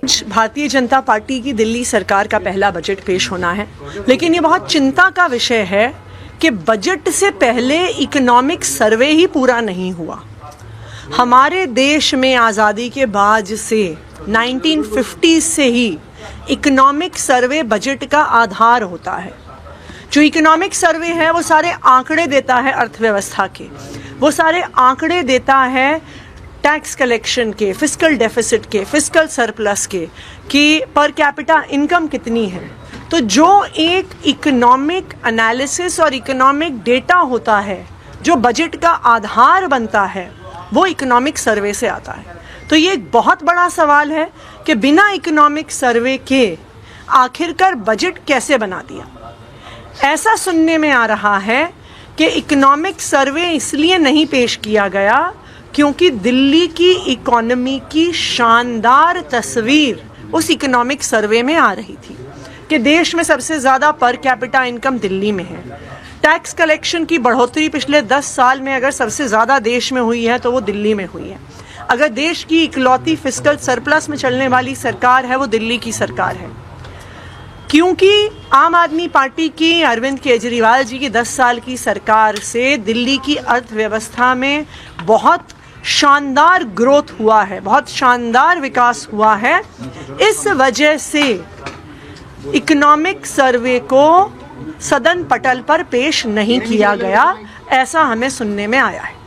Bharatiya Janata party की दिल्ली सरकार का पहला बजट पेश होना है, लेकिन ये बहुत चिंता का विषय है कि बजट से पहले इकोनॉमिक सर्वे ही पूरा नहीं हुआ। हमारे देश में आज़ादी के बाद से 1950 से ही इकोनॉमिक सर्वे बजट का आधार होता है। जो इकोनॉमिक सर्वे है वो सारे आंकड़े देता है अर्थव्यवस्था के, वो सारे आंकड़े देता है टैक्स कलेक्शन के, फिस्कल डेफिसिट के, फिस्कल सरप्लस के, कि पर कैपिटा इनकम कितनी है। तो जो एक इकोनॉमिक एनालिसिस और इकोनॉमिक डेटा होता है, जो बजट का आधार बनता है, वो इकोनॉमिक सर्वे से आता है। तो ये एक बहुत बड़ा सवाल है कि बिना इकोनॉमिक सर्वे के आखिरकार बजट कैसे बना दिया। ऐसा सुनने में आ रहा है कि इकोनॉमिक सर्वे इसलिए नहीं पेश किया गया क्योंकि दिल्ली की इकोनॉमी की शानदार तस्वीर उस इकोनॉमिक सर्वे में आ रही थी कि देश में सबसे ज़्यादा पर कैपिटा इनकम दिल्ली में है। टैक्स कलेक्शन की बढ़ोतरी पिछले 10 साल में अगर सबसे ज़्यादा देश में हुई है तो वो दिल्ली में हुई है। अगर देश की इकलौती फिस्कल सरप्लस में चलने वाली सरकार है वो दिल्ली की सरकार है, क्योंकि आम आदमी पार्टी की अरविंद केजरीवाल जी की 10 साल की सरकार से दिल्ली की अर्थव्यवस्था में बहुत शानदार ग्रोथ हुआ है, बहुत शानदार विकास हुआ है। इस वजह से इकोनॉमिक सर्वे को सदन पटल पर पेश नहीं किया गया, ऐसा हमें सुनने में आया है।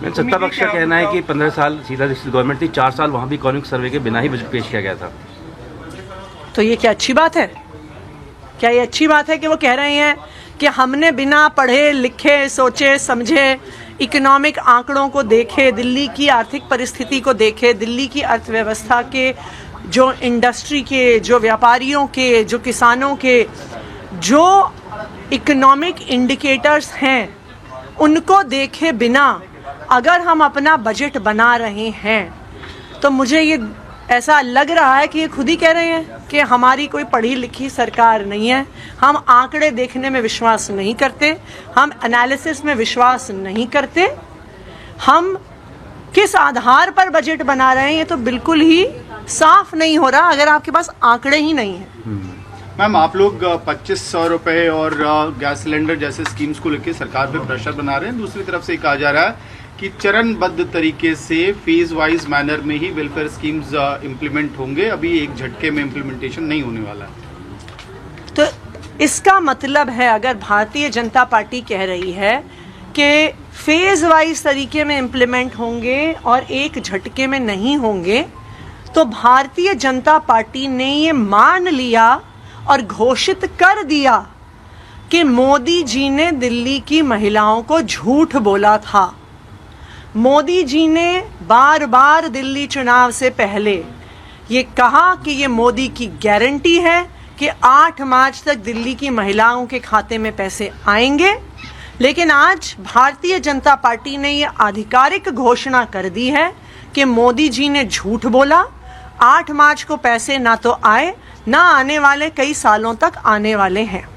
सत्ता पक्ष का कहना है कि 15 साल सीधा गवर्नमेंट थी, 4 साल वहाँ भी इकोनॉमिक सर्वे के बिना ही बजट पेश किया गया था। तो ये क्या अच्छी बात है? क्या ये अच्छी बात है कि वो कह रहे हैं कि हमने बिना पढ़े लिखे सोचे समझे इकोनॉमिक आंकड़ों को देखे, दिल्ली की आर्थिक परिस्थिति को देखे, दिल्ली की अर्थव्यवस्था के, जो इंडस्ट्री के, जो व्यापारियों के, जो किसानों के, जो इकोनॉमिक इंडिकेटर्स हैं, उनको देखे बिना अगर हम अपना बजट बना रहे हैं तो मुझे ये ऐसा लग रहा है कि ये खुद ही कह रहे हैं कि हमारी कोई पढ़ी लिखी सरकार नहीं है, हम आंकड़े देखने में विश्वास नहीं करते, हम एनालिसिस में विश्वास नहीं करते, हम किस आधार पर बजट बना रहे हैं ये तो बिल्कुल ही साफ नहीं हो रहा अगर आपके पास आंकड़े ही नहीं हैं। मैम, आप लोग 2500 रुपये और गैस सिलेंडर जैसे स्कीम्स को लेकर सरकार पे प्रेशर बना रहे हैं। दूसरी तरफ से कहा जा रहा है कि चरणबद्ध तरीके से फेज वाइज मैनर में ही वेलफेयर स्कीम्स इम्प्लीमेंट होंगे, अभी एक झटके में इम्प्लीमेंटेशन नहीं होने वाला है। तो इसका मतलब है अगर भारतीय जनता पार्टी कह रही है कि फेज वाइज तरीके में इम्प्लीमेंट होंगे और एक झटके में नहीं होंगे, तो भारतीय जनता पार्टी ने ये मान लिया और घोषित कर दिया कि मोदी जी ने दिल्ली की महिलाओं को झूठ बोला था। मोदी जी ने बार बार दिल्ली चुनाव से पहले ये कहा कि ये मोदी की गारंटी है कि 8 मार्च तक दिल्ली की महिलाओं के खाते में पैसे आएंगे, लेकिन आज भारतीय जनता पार्टी ने ये आधिकारिक घोषणा कर दी है कि मोदी जी ने झूठ बोला। 8 मार्च को पैसे ना तो आए, ना आने वाले कई सालों तक आने वाले हैं।